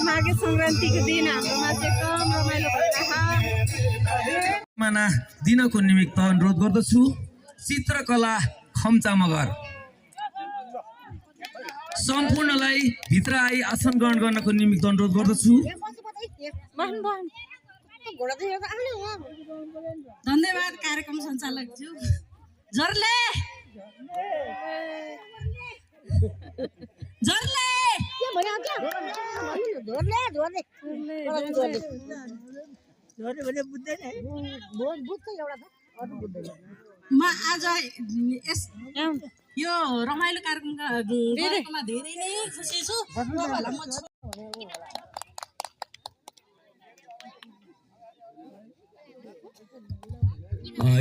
माघे संक्रान्तिको दिन हाम्रोमा चाहिँ कम रमाइलो भइरहेको माना दिनको निमित्त अनुरोध गर्दछु चित्रकला खम्चा मगर सम्पूर्णलाई भित्र आई आसन ग्रहण गर्नको निमित्त अनुरोध गर्दछु। धन्यवाद कार्यक्रम सञ्चालकज्यू। जरले जरले म आज यो रमाइलो कार्यक्रममा धेरै नै खुसी छु।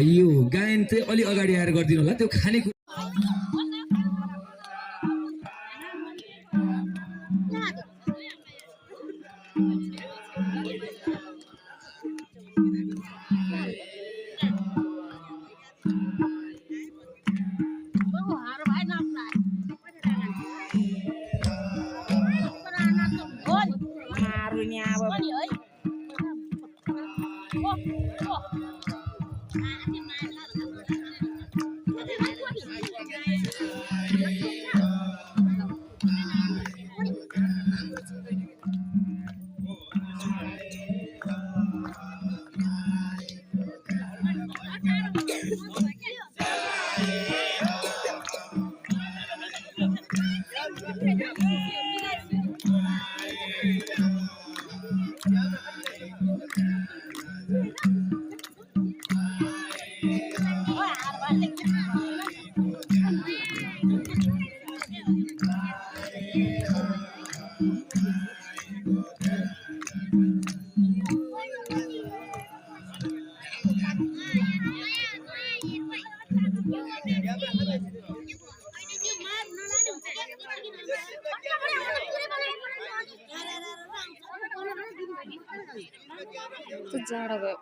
यो गायन चाहिँ अलि अगाडि आएर गरिदिनु होला। त्यो खानेकुरा जाडो भयो।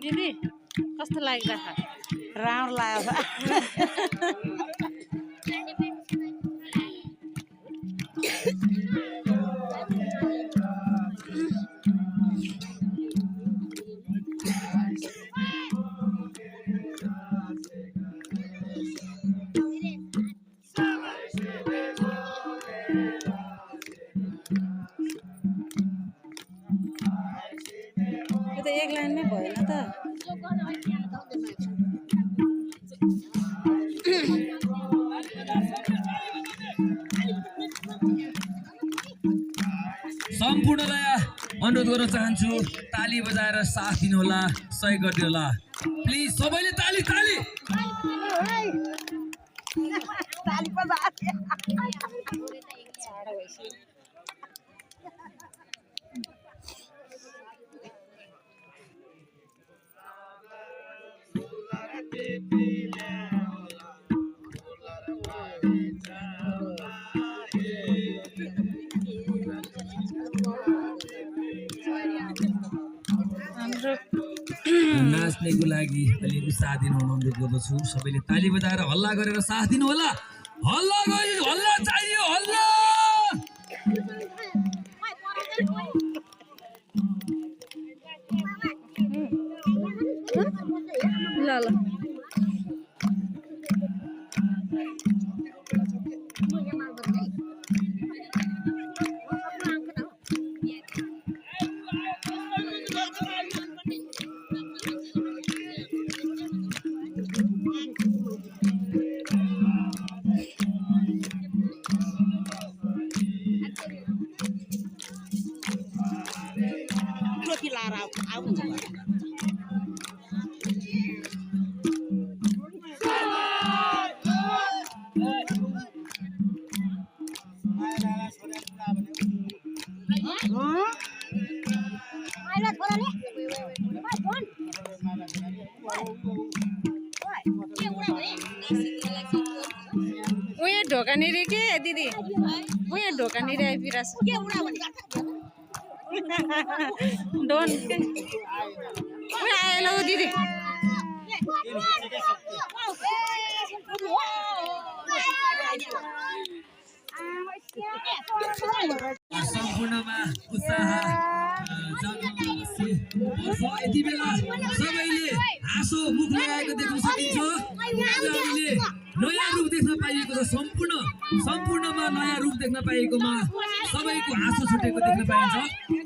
दिदी कस्तो लागिरहेको? राम्रो लाग्यो। एक लाइनमै भएन त। सम्पूर्णलाई अनुरोध गर्न चाहन्छु ताली बजाएर साथ दिनुहोला, सहयोग गरिदिनुहोला प्लिज। सबैले ताली ताली नाच्नेको लागि अलि उत्साह दिनु अनुरोध गर्दछु। सबैले ताली बजाएर हल्ला गरेर साथ दिनु होला। हल्ला गरी हल्ला चाहियो, हल्ला। ल ल उयो ढोकानिर के दिदी उयो ढोकानिर आइपिरहेछ डोन उयो आयो ल दिदी सम्पूर्णमा उत्साह यति बेला सबैले हाँसो मुख लगाएको देख्न सकिन्छ हामीले नयाँ रूप देख्न पाइएको छ सम्पूर्णमा नयाँ रूप देख्न पाइएकोमा सबैको हाँसो छुटेको देख्न पाइन्छ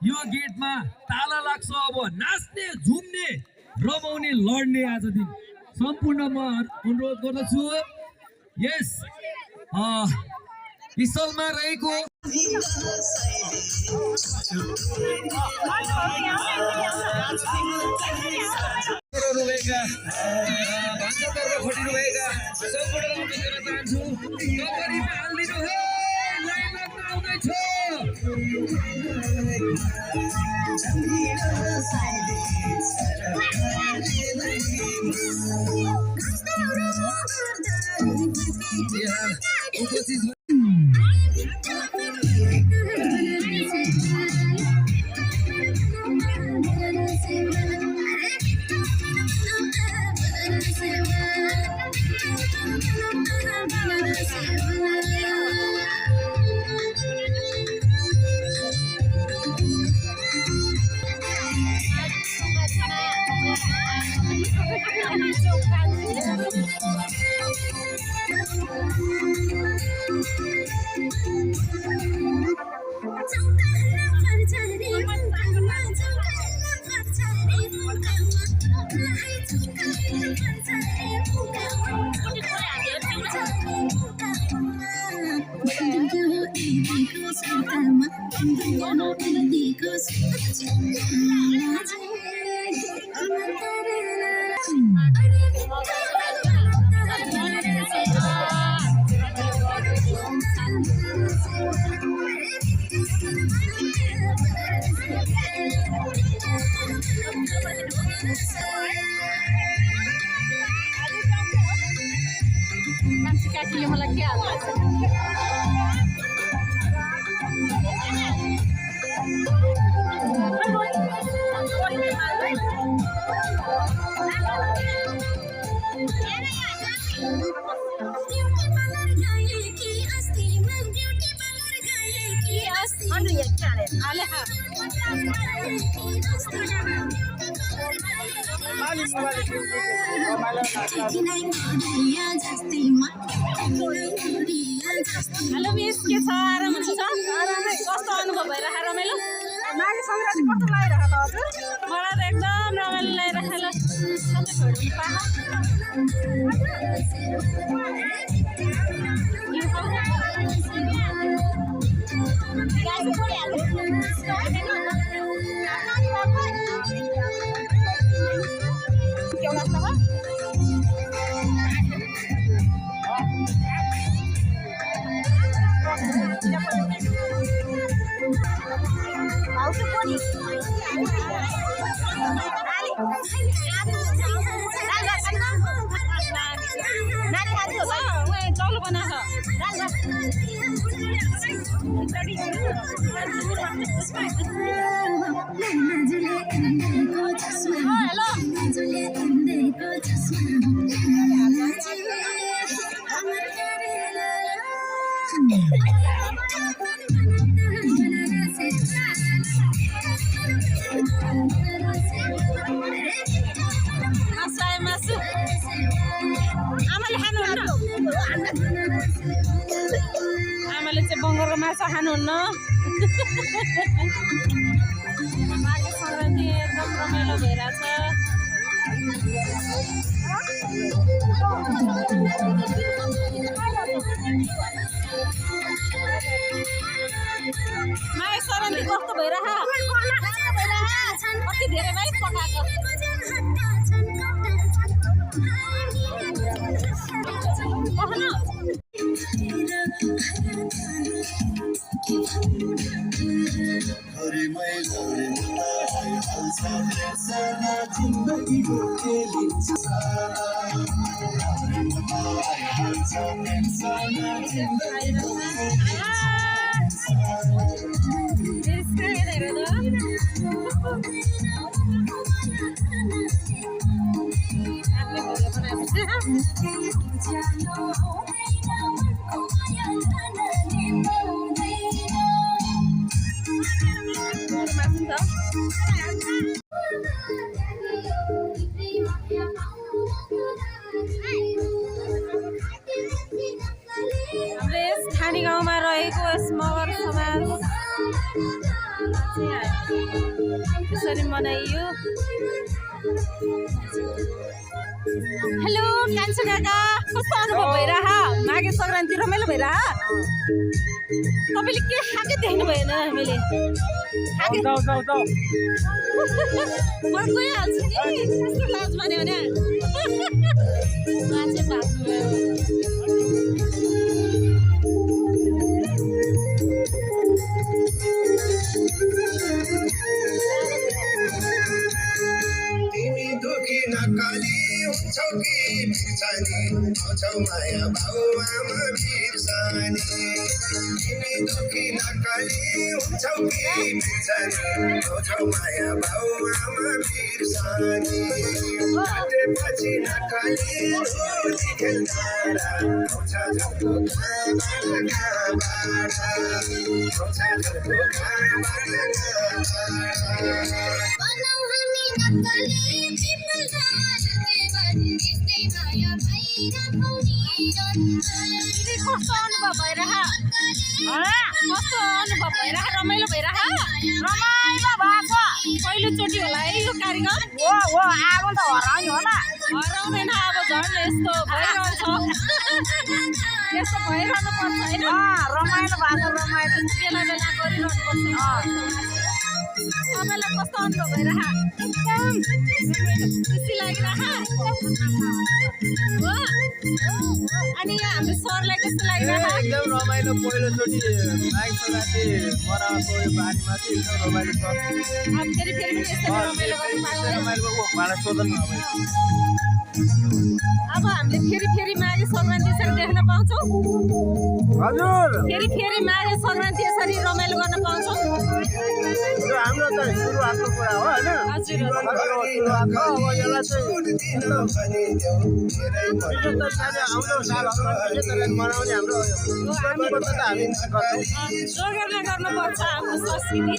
यो गेटमा ताला लाग्छ अब नाच्ने झुम्ने रमाउने लड्ने आज दिन सम्पूर्ण म अनुरोध गर्दछु यस स्थलमा रहेको रुबेका खटिनुभएका सम्पूर्ण चाहन्छु नगरीमा हालिदिनु हे लाइन लाग्न आउँदैछ उपस्थित आले खा हेलो मिस के छ आराम हुन्छ कस्तो अनुभव भइरहेको रमाइलो माघे सङ्क्रान्ति कस्तो लागिरहेको त हजुर मलाई त एकदम रमाइलो लागिरहेको ल सबै छोड्नु चौलो बनाएको मासु आमाले खानुहुन्न आमाले चाहिँ बङ्गरको माछा खानुहुन्न माघे सङ्क्रान्ति एकदम रमाइलो भइरहेछ माघे सङ्क्रान्ति कस्तो भइरहेछ कति धेरै भाइ पकाएको खानी गाउँमा रहेको यस मगर समाज यसरी मनाइयो हेलो कान्छो काका कस्तो अनुभव भइरह माघे सङ्क्रान्ति रमाइलो भइरह तपाईँले के खाएकै देख्नु भएन हामीले म गइहाल्छु नि कस्तो लाज भन्यो भने मान्छे भाग्नु काली हुन्छौ कि बिर्सानी आउँछौ माया बाउ आमा बिर्सानी तिमी दुखी नकाली हुन्छौ कि बिर्सानी आउँछौ माया बाउ आमा बिर्सानी काटेपछि नकाली रोटी खेल्दाडा आउँछ झर्को घाँबाट आउँछ झर्को घाँबाट कस्तो अनुभव भइरह कस्तो अनुभव भइरह रमाइलो भइरह रमाइलो भएको पहिलोचोटि होला है यो कार्यक्रम हो अब त हराउने होला हराउँदैन अब झन् यस्तो भइरहन्छ यस्तो भइरहनु पर्छ होइन रमाइलो भएको रमाइलो बेला बेला गरिरहनु पर्छ तपाईँलाई कस्तो अनुभव भइरह एकदम खुसी लागिरह हो अनि हाम्रो सरलाई कस्तो लागिरह एकदम रमाइलो पहिलोचोटि माघे सङ्क्रान्ति मनाएको यो बारीमा चाहिँ एकदम रमाइलो छ अब फेरि पनि यस्तो रमाइलो गर्नु पायो रमाइलो भाडा सोधन अब हामीले फेरि माघे सङ्क्रान्ति यसरी देख्न पाउँछौँ हजुर फेरि माघे सङ्क्रान्ति यसरी रमाइलो गर्न पाउँछौँ हाम्रो त चाहिँ सुरुवातको कुरा हो होइन हजुर सुरुवात हो अब यसलाई चाहिँ एकदम विशेष गरी आउँदो सालहरूमा विशेष गरी मनाउने हाम्रो व्यवस्था त हामी गर्छौँ जोगाड गर्नुपर्छ आफ्नो संस्कृति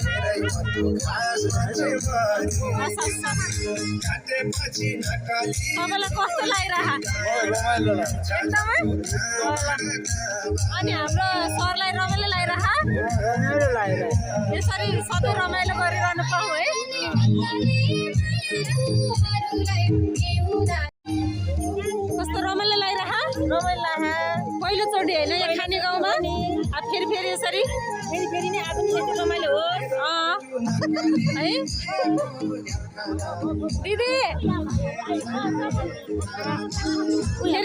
तपाईँलाई कस्तो लागिरह एकदमै अनि हाम्रो सरलाई रमाइलो लागिरह यसरी सधैँ रमाइलो गरिरहनु पाऊँ है कस्तो रमाइलो लागिरह पहिलोचोटि होइन यहाँ खाने गाउँमा अब फेरि यसरी फेरि नै अब यति रमाइलो हो है दिदी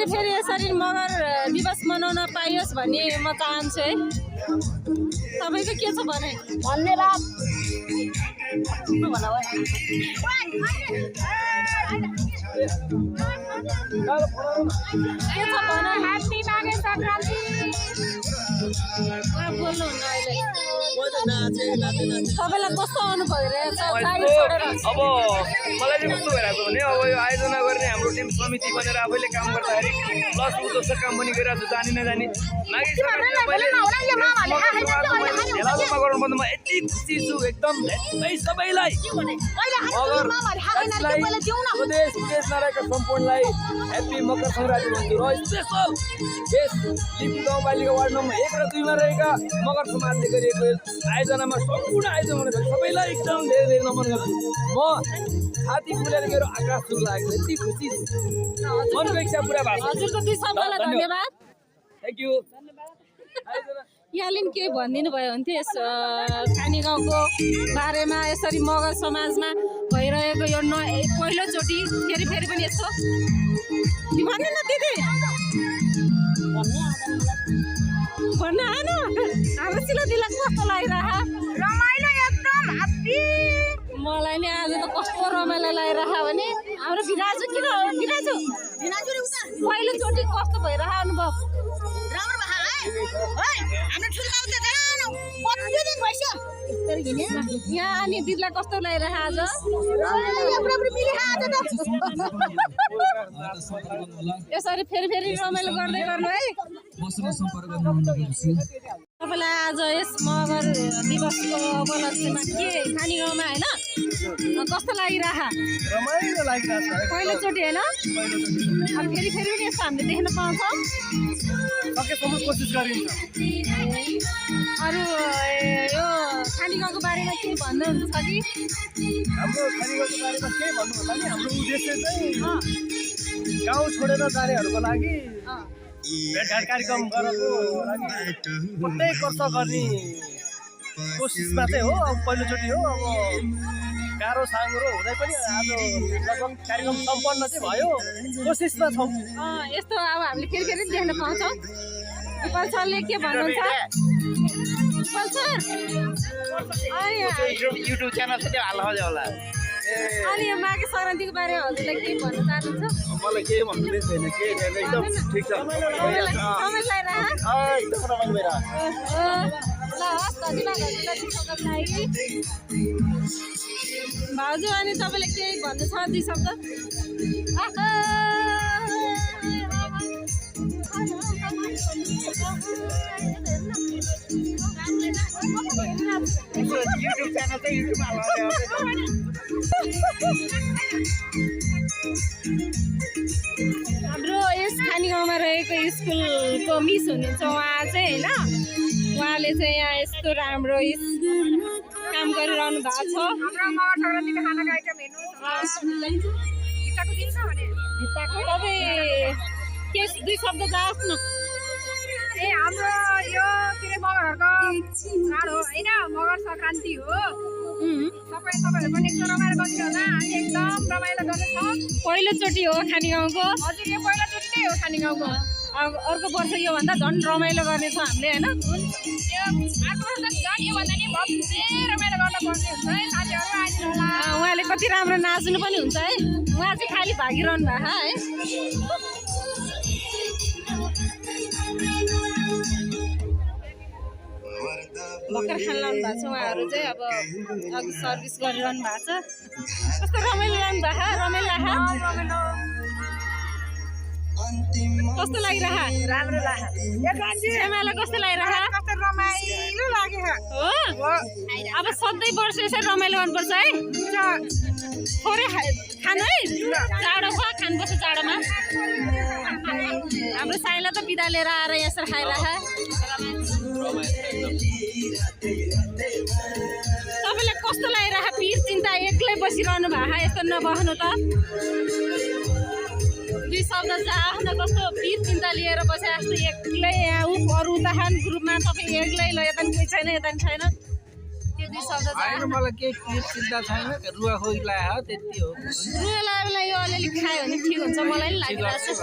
फेरि यसरी मगर दिवस मनाउन पाइयोस् भन्ने म चाहन्छु है तपाईँको के छ भने धन्यवाद के छ भन ह्याप्पी माघे सङ्क्रान्ति बोल्नुहुन्न अहिले तपाईँलाई कस्तो अनुभव भइरहेछ गाडी छोडेर अब मलाई चाहिँ कस्तो भइरहेको भने अब यो आयोजना गर्ने हाम्रो टिम समिति बनेर आफैले काम गर्दाखेरि प्लस ऊ जस्तो काम पनि गरिरहेको छु जानी नजानी माघे भेलाजम्मा गर्नुपर्दा म यति खुसी छु एकदम सबैलाई देश विदेशमा रहेका सम्पूर्णलाई ह्याप्पी मकर सङ्क्रान्ति भन्छु र स्पेसल यस लिम्बू गाउँपालिका वार्ड नम्बर 1 र 2 मा रहेका मगर समाजले गरिएको आयोजनामा सम्पूर्ण आयोजन हुने सबैलाई एकदम धेरै धेरै नमन गर्छु म छाती फुलेर मेरो आकाश सुरु लागेको यति खुसी मनको इच्छा पुरा भएको हजुरको दुई शब्दलाई धन्यवाद थ्याङ्क यू यहाँले नि केही भनिदिनु भयो हुन्थ्यो यस खानी गाउँको बारेमा यसरी मगर समाजमा भइरहेको यो पहिलोचोटि फेरि पनि यस्तो भन्नु न दिदी भन्नु आएन हाम्रो सिलादिला कस्तो लागिरह रमाइलो एकदम ह्याप्पी मलाई नि आज त कस्तो रमाइलो लागिरह भने हाम्रो बिराजु किन बिराजु पहिलोचोटि कस्तो भइरह अनुभव राम्रो यहाँ अनि दिदीलाई कस्तो लागिरह आज यसरी फेरि रमाइलो गर्दै गर्नु है तपाईँलाई आज यस मगर दिवसको उपलक्ष्यमा के खानी गाउँमा होइन कस्तो लागिरह रमाइलो लागिरहेको छ पहिलोचोटि होइन अब फेरि पनि यस्तो हामीले देख्न पाउँछौँ सकेसम्म कोसिस गरिन्छ अरू यो खानी गाउँको बारेमा के भन्नुहुन्छ कि हाम्रो खानी गाउँको बारेमा के भन्नु होला नि हाम्रो उद्देश्य चाहिँ गाउँ छोडेर जानेहरूको लागि भेटघाट कार्यक्रम गरेको लागि प्रत्येक वर्ष गर्ने कोसिसमा चाहिँ हो अब पहिलोचोटि हो अब गाह्रो साँगुरो हुँदै पनि आज लगभग कार्यक्रम सम्पन्न चाहिँ भयो कोसिसमा छौँ यस्तो अब हामीले फेरि देख्न पाउँछौँ गोपाल सरले के भन्नुहुन्छ गोपाल सर युट्युब च्यानल चाहिँ हाल्नु होला अनि यो माघे सङ्क्रान्तिको बारेमा हजुरलाई के भन्न चाहनुहुन्छ मलाई केही भन्नु छैन के एकदम ठिक छ एकदम रमाइलो ल हस् धन्यवाद हजुरलाई शब्द लागि भाउजू अनि तपाईँले केही भन्नु छ दुई शब्द युट्युब च्यानल चाहिँ युट्युबमा हाम्रो यस खानी गाउँमा रहेको स्कुलको मिस हुनुहुन्छ उहाँ चाहिँ होइन उहाँले चाहिँ यहाँ यस्तो राम्रो काम गरिरहनु भएको छ तपाईँ के दुई शब्द जाओस् न हाम्रो यो के अरे मगरहरूको चाड हो होइन मगर सङ्क्रान्ति हो तपाईँहरू पनि यस्तो रमाइलो गर्नु होला हामी एकदम रमाइलो गर्दैछौँ पहिलोचोटि हो खानी गाउँको हजुर यो पहिलोचोटि नै हो खानी गाउँको अब अर्को वर्ष योभन्दा झन् रमाइलो गर्नेछौँ हामीले होइन यो अर्को वर्ष झन् योभन्दा नि भव्य रमाइलो गर्नुपर्ने हुन्छ है साथीहरू आइदिनु होला उहाँले कति राम्रो नाच्नु पनि हुन्छ है उहाँ चाहिँ खालि भागिरहनु भएको है ल पक्का खान लाउनु भएको छ उहाँहरू चाहिँ अब अघि सर्भिस गरिरहनु भएको छ कस्तो रमाइलो लानु भएको रमाइलो कस्तो लागिरह राम्रो लाग्यो श्यामालाई कस्तो लागिरह कस्तो रमाइलो लाग्यो हो अब सधैँ वर्ष यसरी रमाइलो गर्नुपर्छ है थोरै खानु है जाडो छ खानुपर्छ जाडोमा हाम्रो साइला त बिदा लिएर आएर यसरी खाइरह तपाईँलाई कस्तो लागिरह पिर चिन्ता एक्लै बसिरहनु भएको यस्तो नबस्नु त दुई शब्द आफ्नो कस्तो पिर चिन्ता लिएर बसे जस्तो एक्लै यहाँ अरू उता खान ग्रुपमा तपाईँ एक्लै ल यता कोही छैन यता छैन त्यो दुई शब्द मलाई केही पिर चिन्ता छैन रुवा खोइ लाग्यो त्यति हो रुवा लाग्यो यो अलिअलि खायो भने ठिक हुन्छ मलाई नि लागिरहेको छ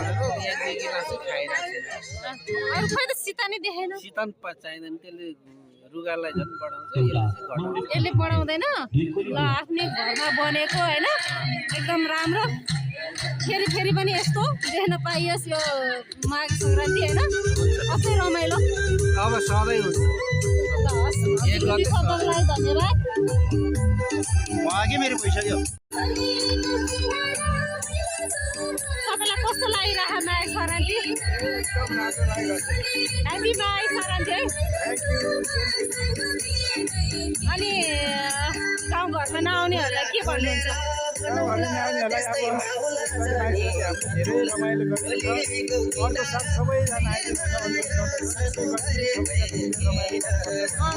अरू खोइ त सिता नै देखेन सितन चाहिँदैन त्यसले रुगालाई झन् बढाउँछ यसले बढाउँदैन ल आफ्नै घरमा बनेको होइन एकदम राम्रो फेरि फेरि पनि यस्तो देख्न पाइयोस् यो माघ सङ्क्रान्ति होइन अझै रमाइलो अब सधैँ हुन्छ शब्दलाई धन्यवाद मेरो पैसा दियो तपाईँलाई कस्तो लागिरह माघ सङ्क्रान्ति ह्याप्पी माघ सङ्क्रान्ति है अनि गाउँघरमा नआउनेहरूलाई के भन्नुहुन्छ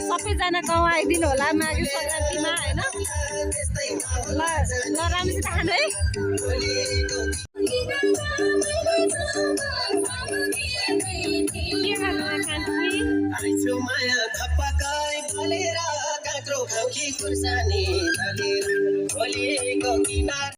सबैजना गाउँ आइदिनु होला माघे सङ्क्रान्तिमा होइन ल राम्रोसित खानु है माया धप्पकाई फलेर काँक्रो खाउकी खुर्सानी दलेर खोलिएको किनार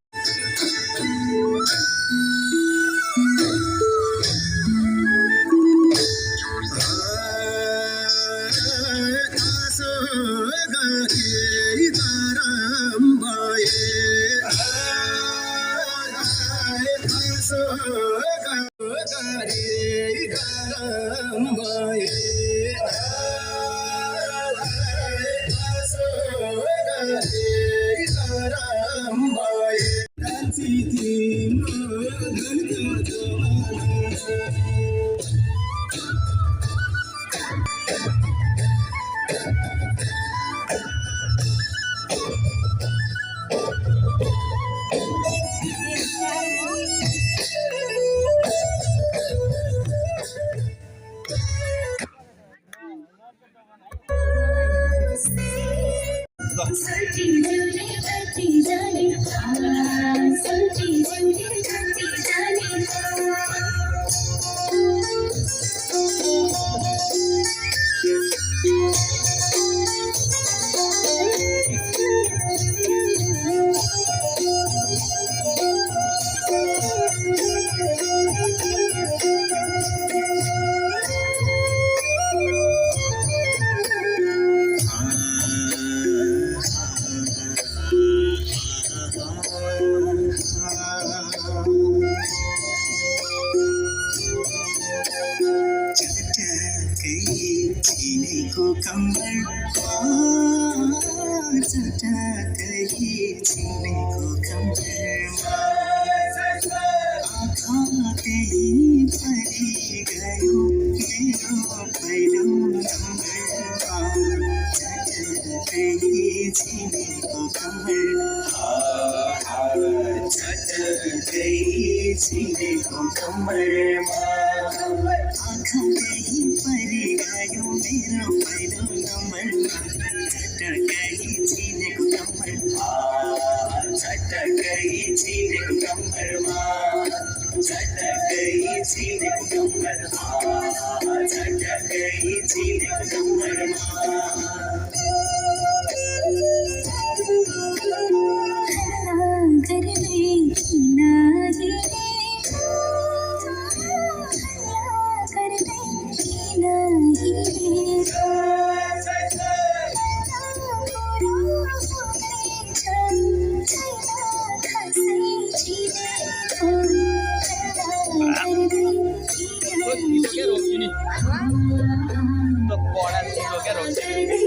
तो बड़ा चीज हो गया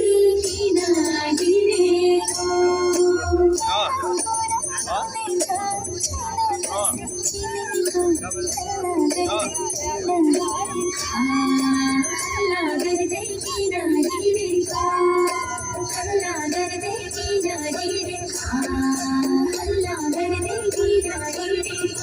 हल्ला गर्दै किन हिँडेको हल्ला गर्दै किन हिँडेको हल्ला गर्दै किन हिँडेको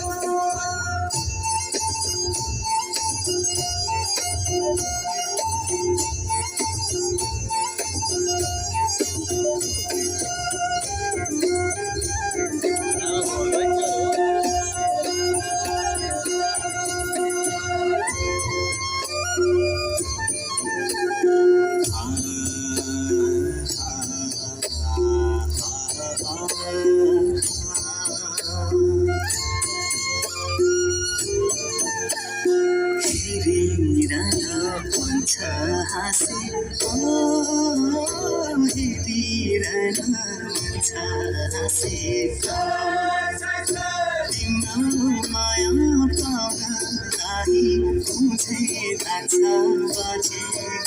माया पाउनलाई मुझे लाग्छ बजे